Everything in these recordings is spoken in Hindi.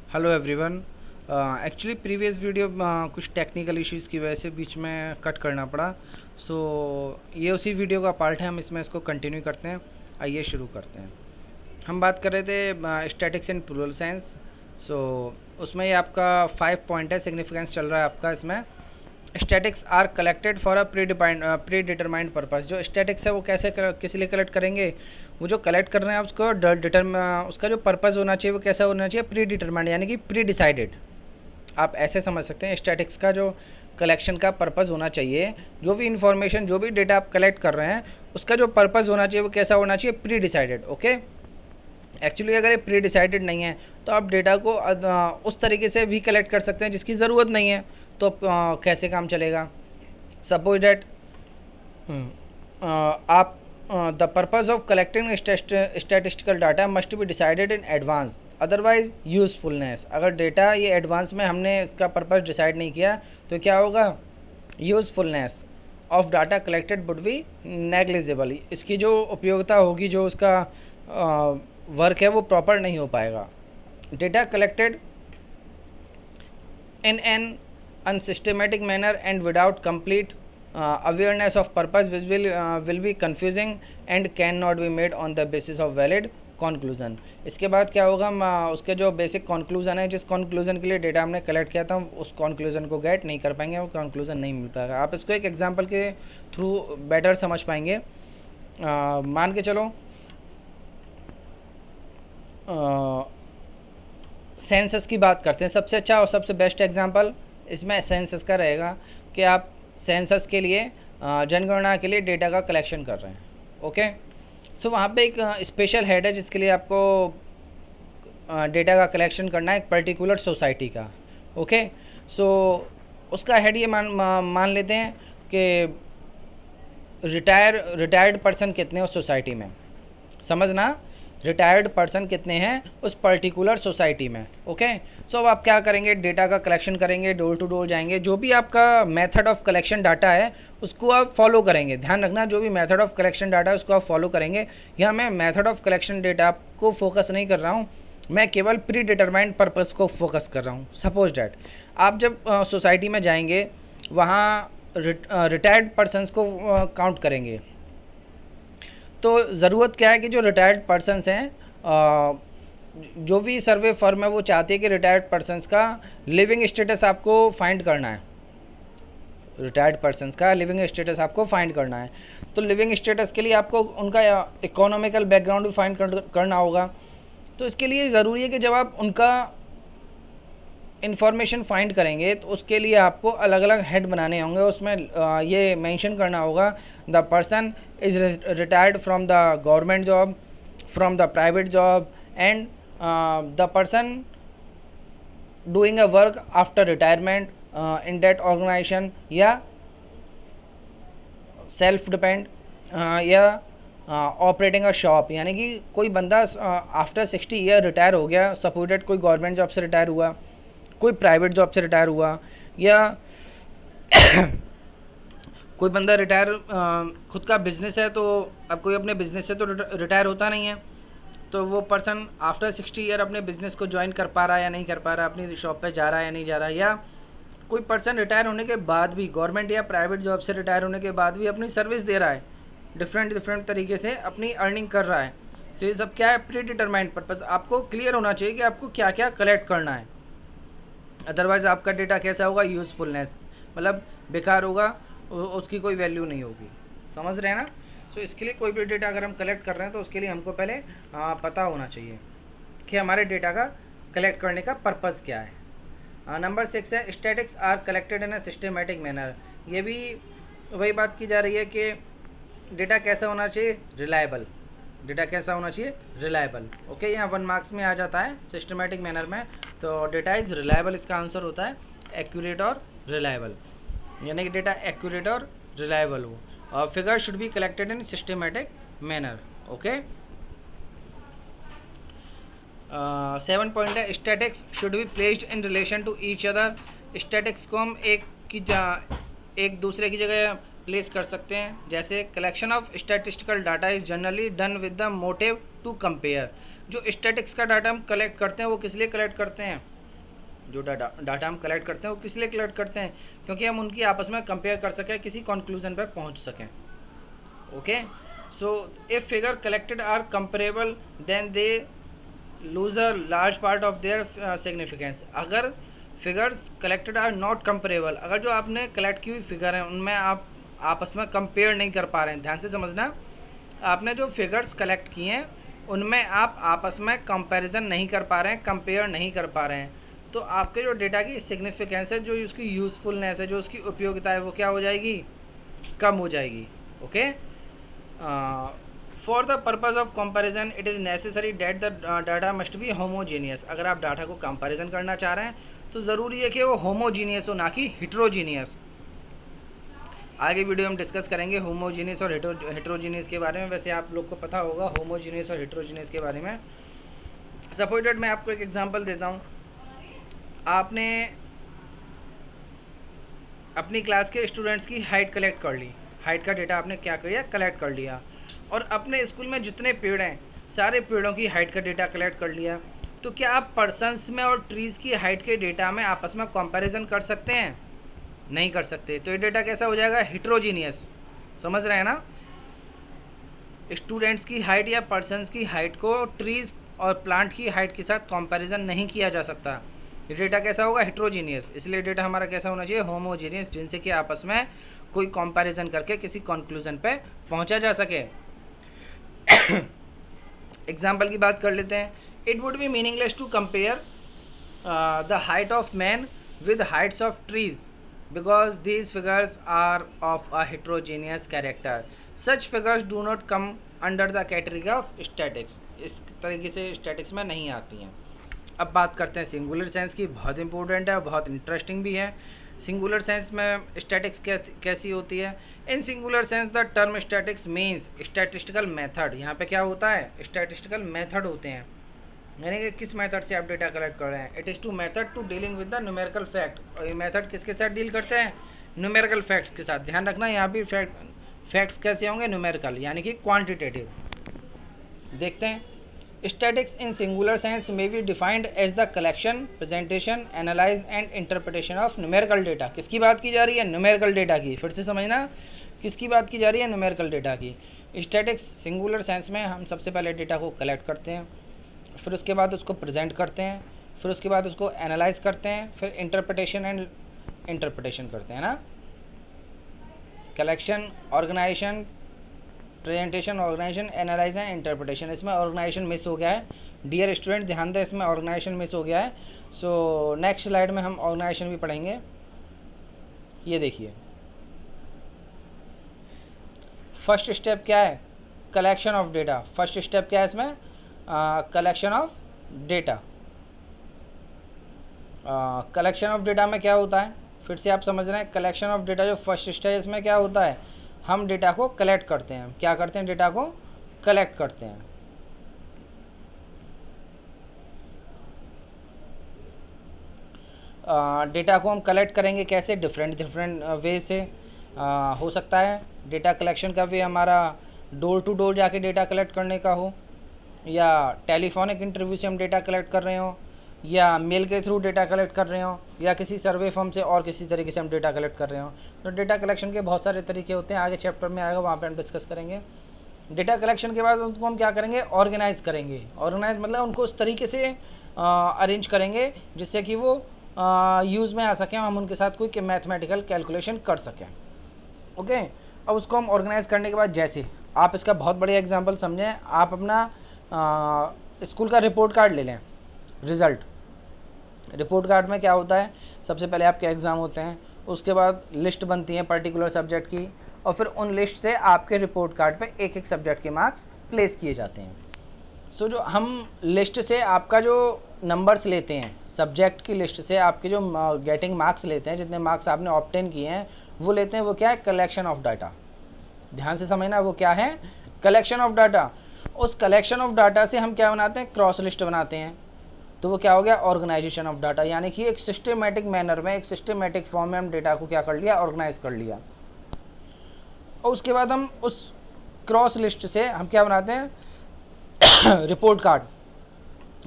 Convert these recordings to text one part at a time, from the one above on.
Hello everyone. Actually previous video कुछ टेक्निकल इश्यूज़ की वजह से बीच में कट करना पड़ा। सो ये उसी वीडियो का पार्ट है, हम इसमें इसको कंटिन्यू करते हैं। आइए शुरू करते हैं। हम बात कर रहे थे स्टैटिक्स इन प्लूरल सेंस। सो उसमें ये आपका 5 पॉइंट है, सिग्निफिकेंस चल रहा है आपका इसमें। Statics are collected for a predetermined purpose. जो स्टैटिक्स है वो किस लिए कलेक्ट करेंगे? वो जो कलेक्ट कर रहे हैं उसको उसका जो पर्पस होना चाहिए वो कैसा होना चाहिए? प्री डिटरमाइंड, यानी कि प्री डिसाइडेड। आप ऐसे समझ सकते हैं स्टैटिक्स का जो कलेक्शन का पर्पस होना चाहिए, जो भी इंफॉर्मेशन, जो भी डेटा आप कलेक्ट कर रहे हैं उसका जो पर्पस होना चाहिए वो कैसा होना चाहिए? Pre decided. ओके। एक्चुअली अगर ये प्री डिसाइडेड नहीं है तो आप डेटा को उस तरीके से भी कलेक्ट कर सकते हैं जिसकी ज़रूरत नहीं है। तो कैसे काम चलेगा? सपोज डैट आप the purpose of collecting statistical data must be decided in advance, otherwise usefulness. अगर डेटा ये एडवांस में हमने इसका पर्पज़ डिसाइड नहीं किया तो क्या होगा? Usefulness of data collected would be negligible. इसकी जो उपयोगिता होगी, जो उसका वर्क है वो प्रॉपर नहीं हो पाएगा। Data collected in an unsystematic manner and without complete awareness of purpose will be confusing and cannot be made on the basis of valid conclusion। इसके बाद क्या होगा? हम उसके जो बेसिक कंक्लूजन है, जिस कंक्लूजन के लिए डेटा हमने कलेक्ट किया था, उस कंक्लूजन को गेट नहीं कर पाएंगे, वो कंक्लूजन नहीं मिल पाएगा। आप इसको एक एग्जांपल के थ्रू बेटर समझ पाएंगे। मान के चलो सेंसस की बात करते हैं। सबसे अच्छा और सबसे बेस्ट एग्जांपल इसमें सेंसस का रहेगा कि आप सेंसस के लिए जनगणना के लिए डेटा का कलेक्शन कर रहे हैं। ओके। सो वहाँ पे एक स्पेशल हेड है जिसके लिए आपको डेटा का कलेक्शन करना है, एक पर्टिकुलर सोसाइटी का। ओके। सो उसका हेड ये मान लेते हैं कि रिटायर्ड पर्सन कितने उस सोसाइटी में, समझना, रिटायर्ड पर्सन कितने हैं उस पर्टिकुलर सोसाइटी में। ओके। सो अब आप क्या करेंगे? डेटा का कलेक्शन करेंगे, डोर टू डोर जाएंगे, जो भी आपका मेथड ऑफ कलेक्शन डाटा है उसको आप फॉलो करेंगे। ध्यान रखना, जो भी मेथड ऑफ कलेक्शन डाटा है उसको आप फॉलो करेंगे। यहाँ मैं मेथड ऑफ कलेक्शन डेटा को फोकस नहीं कर रहा हूँ, मैं केवल प्री डिटरमाइंड पर्पस को फोकस कर रहा हूँ। सपोज डैट आप जब सोसाइटी में जाएंगे, वहाँ रिटायर्ड पर्सनस को काउंट करेंगे, तो ज़रूरत क्या है कि जो रिटायर्ड पर्सनस हैं, जो भी सर्वे फर्म है वो चाहती है कि रिटायर्ड पर्सनस का लिविंग स्टेटस आपको फाइंड करना है। रिटायर्ड पर्सनस का लिविंग स्टेटस आपको फाइंड करना है, तो लिविंग स्टेटस के लिए आपको उनका इकोनॉमिकल बैकग्राउंड भी फाइंड करना होगा। तो इसके लिए ज़रूरी है कि जब आप उनका इन्फॉर्मेशन फाइंड करेंगे तो उसके लिए आपको अलग अलग हेड बनाने होंगे। उसमें ये मेंशन करना होगा the person is retired from the government job, from the private job, and the person doing a work after retirement in that organisation, या सेल्फ डिपेंड, या ऑपरेटिंग अ शॉप। यानी कि कोई बंदा आफ्टर 60 ईयर रिटायर हो गया, सपोर्टेड कोई गवर्नमेंट जॉब से रिटायर हुआ, कोई प्राइवेट जॉब से रिटायर हुआ, या कोई बंदा रिटायर खुद का बिजनेस है, तो अब कोई अपने बिजनेस से तो रिटायर होता नहीं है, तो वो पर्सन आफ्टर 60 ईयर अपने बिजनेस को ज्वाइन कर पा रहा है या नहीं कर पा रहा, अपनी शॉप पे जा रहा है या नहीं जा रहा, या कोई पर्सन रिटायर होने के बाद भी, गवर्नमेंट या प्राइवेट जॉब से रिटायर होने के बाद भी अपनी सर्विस दे रहा है, डिफरेंट तरीके से अपनी अर्निंग कर रहा है। तो ये सब क्या है? Pre determined purpose. आपको क्लियर होना चाहिए कि आपको क्या क्या कलेक्ट करना है, अदरवाइज़ आपका डेटा कैसा होगा? यूज़फुलनेस, मतलब बेकार होगा, उसकी कोई वैल्यू नहीं होगी। समझ रहे हैं ना? सो इसके लिए कोई भी डेटा अगर हम कलेक्ट कर रहे हैं तो उसके लिए हमको पहले पता होना चाहिए कि हमारे डेटा का कलेक्ट करने का पर्पज़ क्या है। नंबर 6 है statics are collected in a systematic manner. ये भी वही बात की जा रही है कि डेटा कैसा होना चाहिए? रिलायबल। डेटा कैसा होना चाहिए? रिलायबल। ओके, यहाँ 1 मार्क्स में आ जाता है सिस्टमेटिक मैनर में, तो डेटा इज़ रिलायबल इसका आंसर होता है, एक्यूरेट और रिलायबल, यानी कि डेटा एक्यूरेट और रिलायबल हो। और figure should be collected in systematic manner. Okay. 7 point है statics should be placed in relation to each other. Statics को हम एक दूसरे की जगह प्लेस कर सकते हैं। जैसे collection of statistical data is generally done with the motive to compare. जो स्टैटिक्स का डाटा हम कलेक्ट करते हैं वो किस लिए कलेक्ट करते हैं? जो डाटा हम कलेक्ट करते हैं वो किस लिए कलेक्ट करते हैं, क्योंकि हम उनकी आपस में कंपेयर कर सकें, किसी कंक्लूजन पर पहुंच सकें। Okay, so if figure collected are comparable then they lose a large part of their significance. अगर figures collected are not comparable, अगर जो आपने कलेक्ट की हुई फिगर है उनमें आप आपस में कंपेयर नहीं कर पा रहे हैं, ध्यान से समझना, आपने जो फिगर्स कलेक्ट किए हैं उनमें आप आपस में कंपैरिजन नहीं कर पा रहे हैं, कंपेयर नहीं कर पा रहे हैं, तो आपके जो डेटा की सिग्निफिकेंस है, जो उसकी यूज़फुलनेस है, जो उसकी उपयोगिता है, वो क्या हो जाएगी, कम हो जाएगी। Okay, for the purpose of comparison it is necessary that the data must be homogeneous. अगर आप डाटा को कंपैरिजन करना चाह रहे हैं तो ज़रूरी है कि वो होमोजीनियस हो, ना कि हिट्रोजीनियस। आगे वीडियो हम डिस्कस करेंगे होमोजीनियस और हेट्रोजीनियस के बारे में। वैसे आप लोग को पता होगा होमोजीनियस और हेट्रोजीनियस के बारे में। सपोज दैट मैं आपको एक एग्जांपल देता हूँ। आपने अपनी क्लास के स्टूडेंट्स की हाइट कलेक्ट कर ली, हाइट का डेटा आपने क्या किया, कलेक्ट कर लिया, और अपने स्कूल में जितने पेड़ हैं सारे पेड़ों की हाइट का डेटा कलेक्ट कर लिया। तो क्या आप पर्सन्स में और ट्रीज़ की हाइट के डेटा में आपस में कंपैरिजन कर सकते हैं? नहीं कर सकते। तो ये डेटा कैसा हो जाएगा, हिट्रोजीनियस। समझ रहे हैं ना, स्टूडेंट्स की हाइट या पर्सन्स की हाइट को ट्रीज़ और प्लांट की हाइट के साथ कंपैरिजन नहीं किया जा सकता। ये डेटा कैसा होगा, हिट्रोजीनियस। इसलिए डेटा हमारा कैसा होना चाहिए, होमोजीनियस, जिनसे कि आपस में कोई कंपैरिजन करके किसी कंक्लूजन पे पहुंचा जा सके। एग्जाम्पल की बात कर लेते हैं। It would be meaningless to compare the height of man with heights of trees because these figures are of a heterogeneous character. Such figures do not come under the category of statics. इस तरीके से स्टैटिक्स में नहीं आती हैं। अब बात करते हैं सिंगुलर सेंस की। बहुत इंपॉर्टेंट है, बहुत इंटरेस्टिंग भी है। सिंगुलर सेंस में स्टैटिक्स कैसी होती है। इन singular sense the term statics means statistical method. यहाँ पे क्या होता है, स्टैटिस्टिकल मेथड होते हैं, यानी कि किस मेथड से आप डेटा कलेक्ट कर रहे हैं। It is to method to dealing with the numerical fact. और ये मेथड किसके साथ डील करते हैं, न्यूमेरिकल फैक्ट्स के साथ। ध्यान रखना, यहाँ भी फैक्ट्स कैसे होंगे, न्यूमेरिकल, यानी कि क्वांटिटेटिव। देखते हैं, statics in singular sense may be defined as the collection, presentation, analyse and interpretation of numerical data. किसकी बात की जा रही है, न्यूमेरिकल डेटा की। फिर से समझना, किसकी बात की जा रही है, न्यूमेरिकल डेटा की। स्टैटिक्स सिंगुलर सेंस में हम सबसे पहले डेटा को कलेक्ट करते हैं, फिर उसके बाद उसको प्रेजेंट करते हैं, फिर उसके बाद उसको एनालाइज करते हैं, फिर इंटरप्रिटेशन एंड इंटरप्रिटेशन करते हैं ना। Collection, organisation, presentation, organisation, analyse and interpretation. इसमें ऑर्गेनाइजेशन मिस हो गया है, डियर स्टूडेंट ध्यान दें, इसमें ऑर्गेनाइजेशन मिस हो गया है। सो नेक्स्ट स्लाइड में हम ऑर्गेनाइजेशन भी पढ़ेंगे। ये देखिए, फर्स्ट स्टेप क्या है, collection of data. First step क्या है इसमें, collection of data. Collection of data में क्या होता है, फिर से आप समझ रहे हैं, कलेक्शन ऑफ डेटा जो फर्स्ट स्टेज इसमें क्या होता है, हम डेटा को कलेक्ट करते हैं। क्या करते हैं, डेटा को कलेक्ट करते हैं। डेटा को हम कलेक्ट करेंगे कैसे, डिफरेंट वे से हो सकता है। डेटा कलेक्शन का वे हमारा डोर टू डोर जाके डेटा कलेक्ट करने का हो, या टेलीफोनिक इंटरव्यू से हम डेटा कलेक्ट कर रहे हो, या मेल के थ्रू डेटा कलेक्ट कर रहे हो, या किसी सर्वे फॉर्म से और किसी तरीके से हम डेटा कलेक्ट कर रहे हो। तो डेटा कलेक्शन के बहुत सारे तरीके होते हैं, आगे चैप्टर में आएगा, वहाँ पे हम डिस्कस करेंगे। डेटा कलेक्शन के बाद उनको हम क्या करेंगे, ऑर्गेनाइज करेंगे। ऑर्गेनाइज मतलब उनको उस तरीके से अरेंज करेंगे जिससे कि वो यूज़ में आ सकें, हम उनके साथ कोई मैथमेटिकल कैलकुलेशन कर सकें। ओके, अब उसको हम ऑर्गेनाइज करने के बाद, जैसे आप इसका बहुत बढ़िया एग्जाम्पल समझें, आप अपना स्कूल का रिपोर्ट कार्ड ले लें, रिज़ल्ट। रिपोर्ट कार्ड में क्या होता है, सबसे पहले आपके एग्ज़ाम होते हैं, उसके बाद लिस्ट बनती है पर्टिकुलर सब्जेक्ट की, और फिर उन लिस्ट से आपके रिपोर्ट कार्ड पे एक एक सब्जेक्ट के मार्क्स प्लेस किए जाते हैं। सो जो हम लिस्ट से आपका जो नंबर्स लेते हैं, सब्जेक्ट की लिस्ट से आपके जो गेटिंग मार्क्स लेते हैं, जितने मार्क्स आपने ऑब्टेन किए हैं वो लेते हैं, वो क्या है, कलेक्शन ऑफ डाटा। ध्यान से समझना, वो क्या है, कलेक्शन ऑफ डाटा। उस कलेक्शन ऑफ डाटा से हम क्या बनाते हैं, क्रॉस लिस्ट बनाते हैं। तो वो क्या हो गया, ऑर्गेनाइजेशन ऑफ डाटा, यानी कि एक सिस्टमेटिक मैनर में, एक सिस्टमेटिक फॉर्म में हम डेटा को क्या कर लिया, ऑर्गेनाइज कर लिया। और उसके बाद हम उस क्रॉस लिस्ट से हम क्या बनाते हैं, रिपोर्ट कार्ड।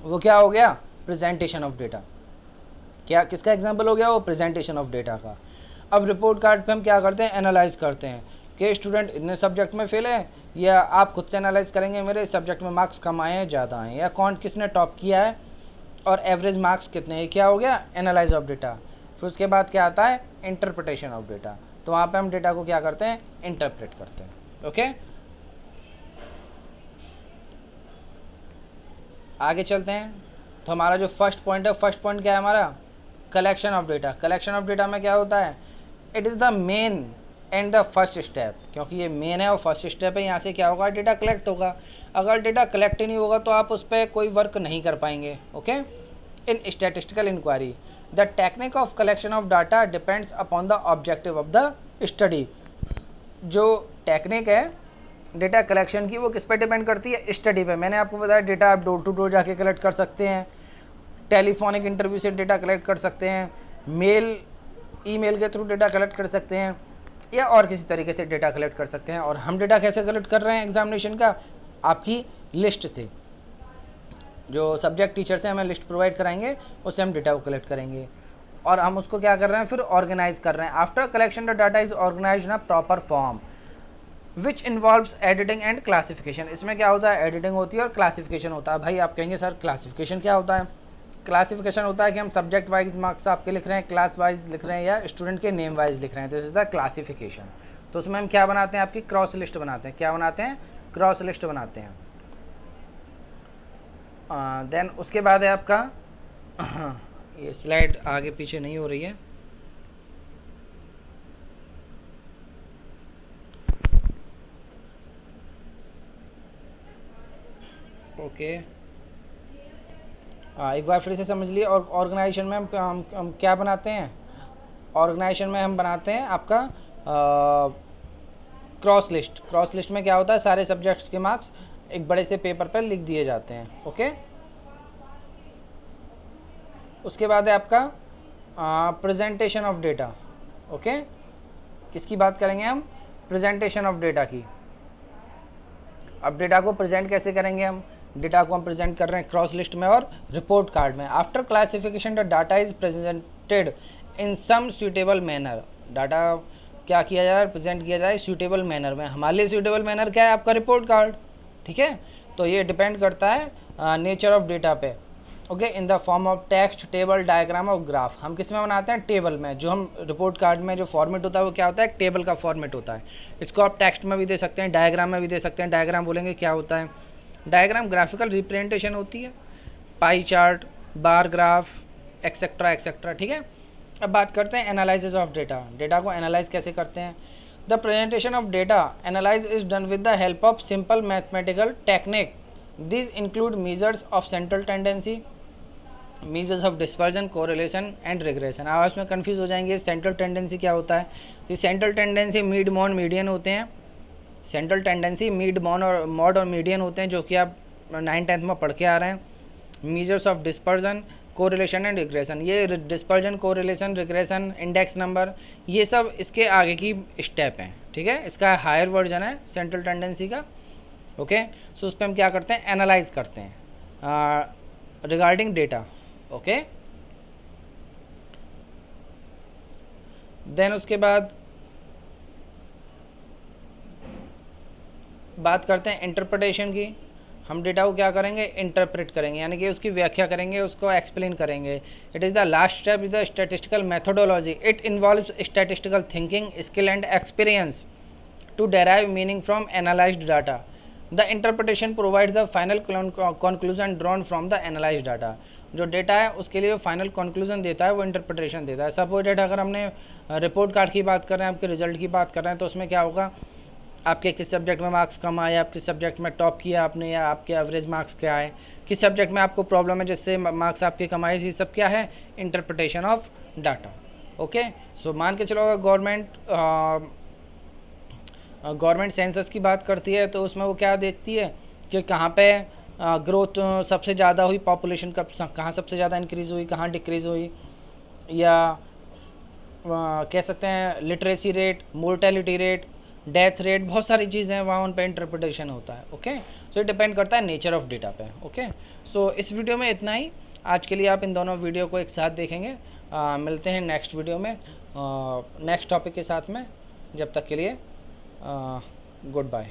वो क्या हो गया, प्रेजेंटेशन ऑफ डेटा। क्या किसका एग्जाम्पल हो गया? वो प्रेजेंटेशन ऑफ डेटा का। अब रिपोर्ट कार्ड पे हम क्या करते हैं? एनालाइज करते हैं कि स्टूडेंट इतने सब्जेक्ट में फेल है, या आप खुद से एनालाइज करेंगे मेरे सब्जेक्ट में मार्क्स कम आए हैं, ज़्यादा आए हैं, या कौन किसने टॉप किया है और एवरेज मार्क्स कितने हैं। क्या हो गया? Analyse of data. फिर उसके बाद क्या आता है? Interpretation of data. तो वहाँ पे हम डेटा को क्या करते हैं? इंटरप्रेट करते हैं। ओके, आगे चलते हैं। तो हमारा जो फर्स्ट पॉइंट है, फर्स्ट पॉइंट क्या है हमारा? Collection of data. Collection of data में क्या होता है? It is the main and the first step, क्योंकि ये मेन है और फर्स्ट स्टेप है। यहाँ से क्या होगा? डेटा कलेक्ट होगा। अगर डेटा कलेक्ट ही नहीं होगा तो आप उस पर कोई वर्क नहीं कर पाएंगे। Okay, in statistical inquiry the technique of collection of data depends upon the objective of the study. जो टेक्निक है डेटा कलेक्शन की वो किस पे डिपेंड करती है? स्टडी पे। मैंने आपको बताया डेटा आप डोर टू डोर जाके कलेक्ट कर सकते हैं, टेलीफोनिक इंटरव्यू से डेटा कलेक्ट कर सकते हैं, मेल ईमेल के थ्रू डेटा कलेक्ट कर सकते हैं, या और किसी तरीके से डेटा कलेक्ट कर सकते हैं। और हम डेटा कैसे कलेक्ट कर रहे हैं एग्जामिनेशन का? आपकी लिस्ट से। जो सब्जेक्ट टीचर से हमें लिस्ट प्रोवाइड कराएंगे उससे हम डेटा को कलेक्ट करेंगे और हम उसको क्या कर रहे हैं? फिर ऑर्गेनाइज कर रहे हैं। After collection the data is organise in a proper form which involves editing and classification. इसमें क्या होता है? एडिटिंग होती है और क्लासिफिकेशन होता है। भाई आप कहेंगे सर क्लासिफिकेशन क्या होता है? क्लासिफिकेशन होता है कि हम सब्जेक्ट वाइज मार्क्स आपके लिख रहे हैं, क्लास वाइज लिख रहे हैं, या स्टूडेंट के नेम वाइज लिख रहे हैं। This is the classification. तो उसमें हम क्या बनाते हैं? आपकी क्रॉस लिस्ट बनाते हैं। क्या बनाते हैं? क्रॉस लिस्ट बनाते हैं। देन उसके बाद है आपका ये स्लाइड आगे पीछे नहीं हो रही है। ओके, एक बार फिर से समझ लिए। और ऑर्गेनाइजेशन में हम क्या बनाते हैं? ऑर्गेनाइजेशन में हम बनाते हैं आपका क्रॉस लिस्ट। क्रॉस लिस्ट में क्या होता है? सारे सब्जेक्ट्स के मार्क्स एक बड़े से पेपर पर लिख दिए जाते हैं। ओके, उसके बाद है आपका प्रेजेंटेशन ऑफ डेटा। ओके, किसकी बात करेंगे हम? प्रेजेंटेशन ऑफ डेटा की। अब डेटा को प्रेजेंट कैसे करेंगे हम? डेटा को हम प्रेजेंट कर रहे हैं क्रॉस लिस्ट में और रिपोर्ट कार्ड में। After classification the data is presented in some suitable manner. Data क्या किया जाए? प्रेजेंट किया जाए सूटेबल मैनर में। हमारे लिए सूटेबल मैनर क्या है? आपका रिपोर्ट कार्ड। ठीक है, तो ये डिपेंड करता है नेचर ऑफ डेटा पे। Okay, in the form of text, table, diagram और ग्राफ। हम किस में बनाते हैं? टेबल में। जो हम रिपोर्ट कार्ड में जो फॉर्मेट होता है वो क्या होता है? टेबल का फॉर्मेट होता है। इसको आप टेक्स्ट में भी दे सकते हैं, डायग्राम में भी दे सकते हैं। डायग्राम बोलेंगे क्या होता है? डायग्राम ग्राफिकल रिप्रेजेंटेशन होती है, pie chart, bar graph, etcetera etcetera. ठीक है, अब बात करते हैं एनालिसिस ऑफ डेटा। डेटा को एनालाइज कैसे करते हैं? The presentation of data analyse is done with the help of simple mathematical technique. This include measures of central tendency, measures of dispersion, correlation and regression. आप इसमें कंफ्यूज हो जाएंगे सेंट्रल टेंडेंसी क्या होता है? तो central tendency mid, mod, median होते हैं। सेंट्रल टेंडेंसी मिड, मॉड और मीडियन होते हैं, जो कि आप 9th-10th में पढ़ के आ रहे हैं। Measures of dispersion, correlation and regression, ये dispersion, correlation, regression, index number, ये सब इसके आगे की स्टेप हैं। ठीक है, इसका हायर वर्जन है सेंट्रल टेंडेंसी का। ओके, सो उस पर हम क्या करते हैं? एनालाइज करते हैं रिगार्डिंग डेटा। ओके, देन उसके बाद बात करते हैं इंटरप्रिटेशन की। हम डेटा को क्या करेंगे? इंटरप्रेट करेंगे, यानी कि उसकी व्याख्या करेंगे, उसको एक्सप्लेन करेंगे। It is the last step is the statistical methodology. It involves statistical thinking, skill and experience to derive meaning from analysed data. The interpretation provides the final conclusion drawn from the analysed data. जो डेटा है उसके लिए फाइनल कंक्लूजन देता है, वो इंटरप्रिटेशन देता है। सपोज डेटा अगर हमने रिपोर्ट कार्ड की बात कर रहे हैं, आपके रिजल्ट की बात कर रहे हैं, तो उसमें क्या होगा? आपके किस सब्जेक्ट में मार्क्स कम आए, आप किस सब्जेक्ट में टॉप किया आपने, या आपके एवरेज मार्क्स क्या आए, किस सब्जेक्ट में आपको प्रॉब्लम है जिससे मार्क्स आपके कम आए, ये सब क्या है? Interpretation of data. ओके, सो मान के चलो गवर्नमेंट सेंसस की बात करती है तो उसमें वो क्या देखती है कि कहाँ पे ग्रोथ सबसे ज़्यादा हुई, पॉपुलेशन कहाँ सबसे ज़्यादा इंक्रीज़ हुई, कहाँ डिक्रीज़ हुई, या कह सकते हैं literacy rate, mortality rate, death rate, बहुत सारी चीज़ें हैं वहाँ, उन पर इंटरप्रिटेशन होता है। ओके, सो ये डिपेंड करता है नेचर ऑफ डेटा पे। ओके, सो इस वीडियो में इतना ही। आज के लिए आप इन दोनों वीडियो को एक साथ देखेंगे मिलते हैं नेक्स्ट वीडियो में नेक्स्ट टॉपिक के साथ में। जब तक के लिए गुड बाय।